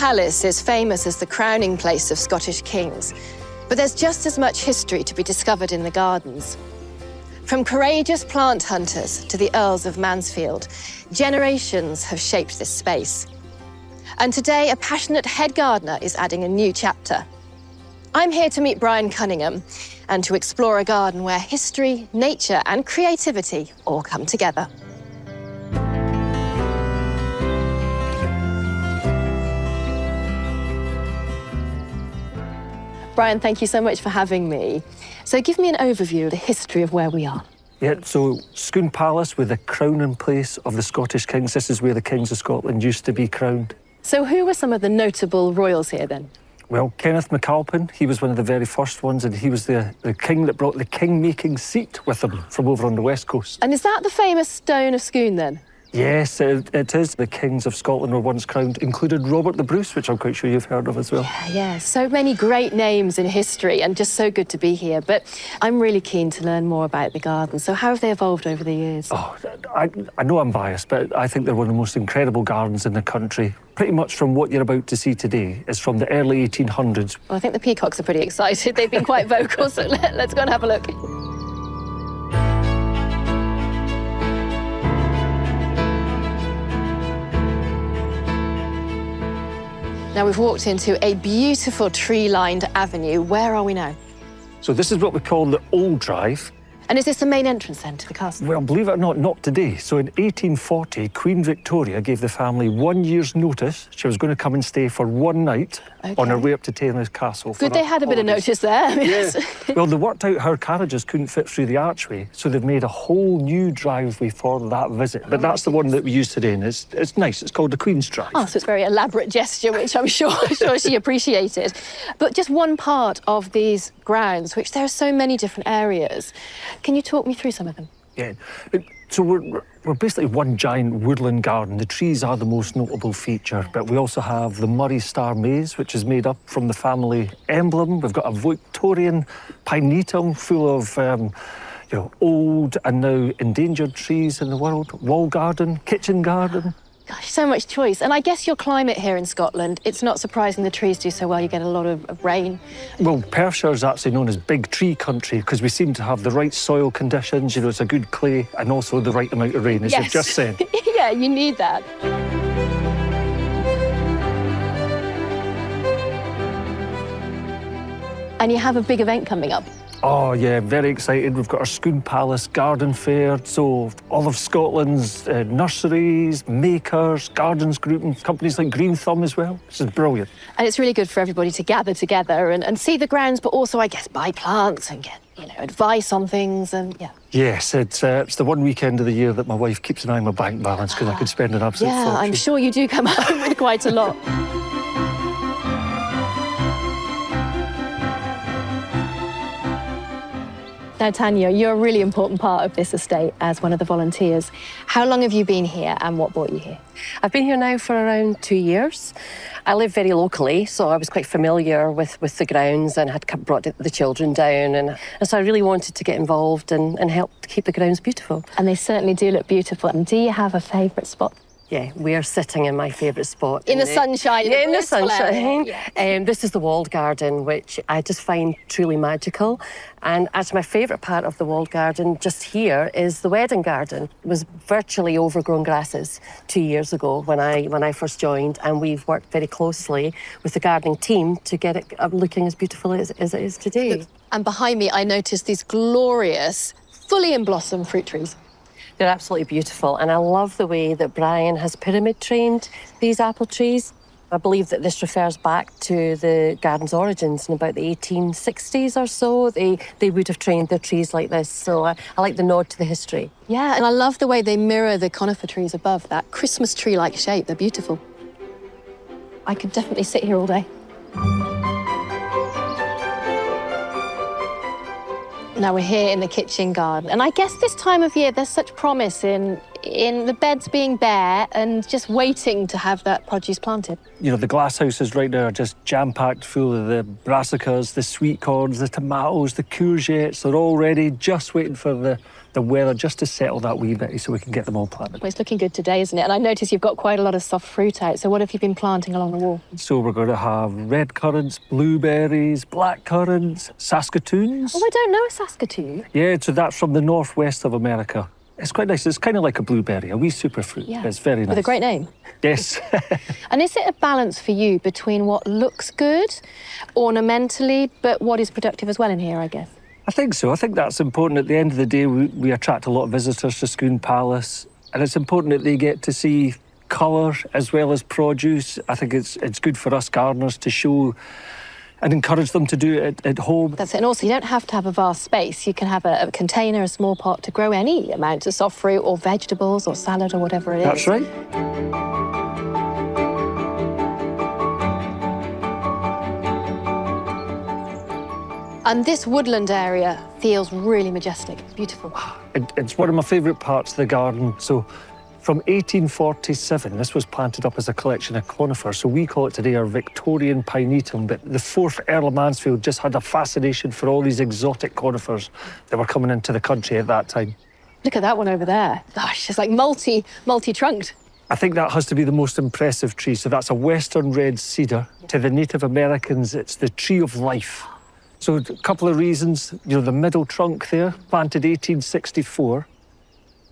Palace is famous as the crowning place of Scottish kings, but there's just as much history to be discovered in the gardens. From courageous plant hunters to the Earls of Mansfield, generations have shaped this space. And today, a passionate head gardener is adding a new chapter. I'm here to meet Brian Cunningham and to explore a garden where history, nature and creativity all come together. Brian, thank you so much for having me. So give me an overview of the history of where we are. Yeah, so Scone Palace, with the crowning place of the Scottish kings. This is where the kings of Scotland used to be crowned. So who were some of the notable royals here then? Well, Kenneth MacAlpin, he was one of the very first ones, and he was the king that brought the king-making seat with him from over on the west coast. And is that the famous stone of Scone then? Yes, it is. The kings of Scotland were once crowned, included Robert the Bruce, which I'm quite sure you've heard of as well. Yeah, so many great names in history and just so good to be here. But I'm really keen to learn more about the garden. So how have they evolved over the years? Oh, I know I'm biased, but I think they're one of the most incredible gardens in the country. Pretty much from what you're about to see today is from the early 1800s. Well, I think the peacocks are pretty excited. They've been quite vocal, so let's go and have a look. Now, we've walked into a beautiful tree-lined avenue. Where are we now? So this is what we call the Old Drive. And is this the main entrance then to the castle? Well, believe it or not today. So in 1840, Queen Victoria gave the family 1 year's notice. She was going to come and stay for one night on her way up to Taylor's Castle. Good they had a bit of notice there. Yeah. Well, they worked out her carriages couldn't fit through the archway, so they've made a whole new driveway for that visit. But that's the one that we use today, and it's nice. It's called the Queen's Drive. Oh, so it's a very elaborate gesture, which I'm sure she appreciated. But just one part of these grounds, which there are so many different areas. Can you talk me through some of them? Yeah. So we're basically one giant woodland garden. The trees are the most notable feature, but we also have the Murray Star Maze, which is made up from the family emblem. We've got a Victorian pinetum full of old and now endangered trees in the world. Wall garden, kitchen garden. Gosh, so much choice. And I guess your climate here in Scotland, it's not surprising the trees do so well. You get a lot of rain. Well, Perthshire is actually known as big tree country because we seem to have the right soil conditions, it's a good clay, and also the right amount of rain, as you've just said. Yeah, you need that. And you have a big event coming up. Oh, yeah, very excited. We've got our Scone Palace Garden Fair, so all of Scotland's nurseries, makers, gardens group, and companies like GreenThumb as well, which is brilliant. And it's really good for everybody to gather together and see the grounds, but also, I guess, buy plants and get, advice on things and, yeah. Yes, it's the one weekend of the year that my wife keeps an eye on my bank balance because I could spend an absolute fortune. Yeah, I'm sure you do come home with quite a lot. Now, Tanya, you're a really important part of this estate as one of the volunteers. How long have you been here and what brought you here? I've been here now for around 2 years. I live very locally, so I was quite familiar with the grounds and had brought the children down. And so I really wanted to get involved and help to keep the grounds beautiful. And they certainly do look beautiful. And do you have a favourite spot? Yeah, we're sitting in my favourite spot. In the sunshine? Yeah, in the sunshine. Yeah. This is the walled garden, which I just find truly magical. And actually my favourite part of the walled garden just here is the wedding garden. It was virtually overgrown grasses 2 years ago when I first joined, and we've worked very closely with the gardening team to get it looking as beautiful as it is today. And behind me, I noticed these glorious, fully in blossom fruit trees. They're absolutely beautiful, and I love the way that Brian has pyramid trained these apple trees. I believe that this refers back to the garden's origins in about the 1860s or so. They would have trained their trees like this, so I like the nod to the history. Yeah, and I love the way they mirror the conifer trees above, that Christmas tree-like shape. They're beautiful. I could definitely sit here all day. Now we're here in the kitchen garden, and I guess this time of year there's such promise in in the beds being bare and just waiting to have that produce planted. You know, the glasshouses right now are just jam-packed full of the brassicas, the sweet corns, the tomatoes, the courgettes. They're all ready, just waiting for the weather just to settle that wee bit so we can get them all planted. Well, it's looking good today, isn't it? And I notice you've got quite a lot of soft fruit out. So what have you been planting along the wall? So we're going to have red currants, blueberries, black currants, saskatoons. Oh, I don't know a saskatoon. Yeah, so that's from the northwest of America. It's quite nice. It's kind of like a blueberry, a wee superfruit. Yeah. It's very nice. With a great name. Yes. And is it a balance for you between what looks good ornamentally, but what is productive as well in here, I guess? I think so. I think that's important. At the end of the day, we attract a lot of visitors to Scone Palace, and it's important that they get to see colour as well as produce. I think it's good for us gardeners to show and encourage them to do it at home. That's it. And also, you don't have to have a vast space. You can have a container, a small pot to grow any amount of soft fruit or vegetables or salad or whatever it is. That's right. And this woodland area feels really majestic. It's beautiful. It's one of my favourite parts of the garden. So from 1847, this was planted up as a collection of conifers. So we call it today our Victorian pinetum. But the 4th Earl of Mansfield just had a fascination for all these exotic conifers that were coming into the country at that time. Look at that one over there. Gosh, it's like multi-trunked. I think that has to be the most impressive tree. So that's a western red cedar. To the Native Americans, it's the tree of life. So a couple of reasons. You know, the middle trunk there, planted 1864.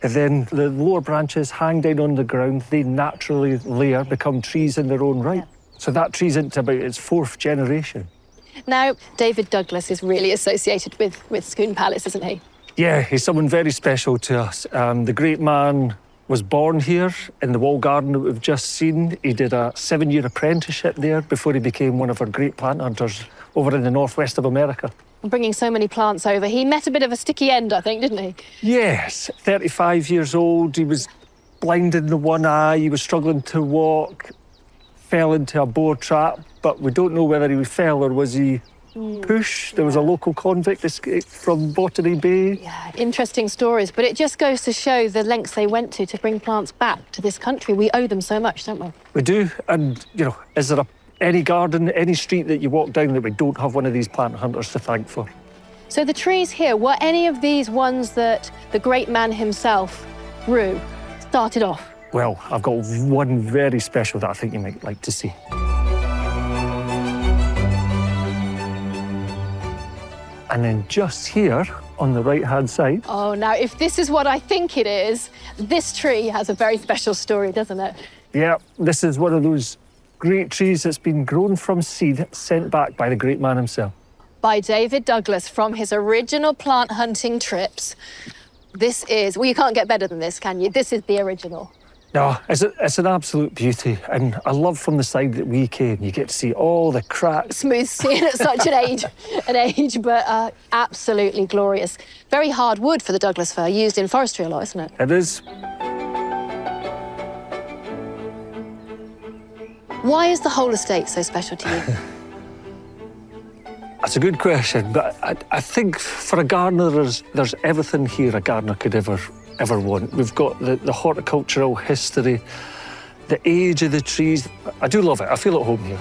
And then the lower branches hang down on the ground. They naturally layer, become trees in their own right. Yeah. So that tree's into about its 4th generation. Now, David Douglas is really associated with Scone Palace, isn't he? Yeah, he's someone very special to us. The great man was born here in the wall garden that we've just seen. He did a 7-year apprenticeship there before he became one of our great plant hunters over in the northwest of America. Bringing so many plants over, he met a bit of a sticky end, I think, didn't he? Yes, 35 years old. He was blind in the one eye. He was struggling to walk, fell into a boar trap, but we don't know whether he fell or was he pushed. There was a local convict escaped from Botany Bay. Yeah, interesting stories, but it just goes to show the lengths they went to bring plants back to this country. We owe them so much, don't we? We do, and, you know, is there any garden, any street that you walk down that we don't have one of these plant hunters to thank for? So the trees here, were any of these ones that the great man himself grew, started off? Well, I've got one very special that I think you might like to see. And then just here on the right-hand side. Oh, now, if this is what I think it is, this tree has a very special story, doesn't it? Yeah, this is one of those great trees that's been grown from seed, sent back by the great man himself. By David Douglas from his original plant hunting trips. This is, well, you can't get better than this, can you? This is the original. No, it's an absolute beauty. And I love from the side that we came, you get to see all the cracks. Smooth skin at such an age, but absolutely glorious. Very hard wood for the Douglas fir, used in forestry a lot, isn't it? It is. Why is the whole estate so special to you? That's a good question, but I think for a gardener, there's everything here a gardener could ever want. We've got the horticultural history, the age of the trees. I do love it. I feel at home here.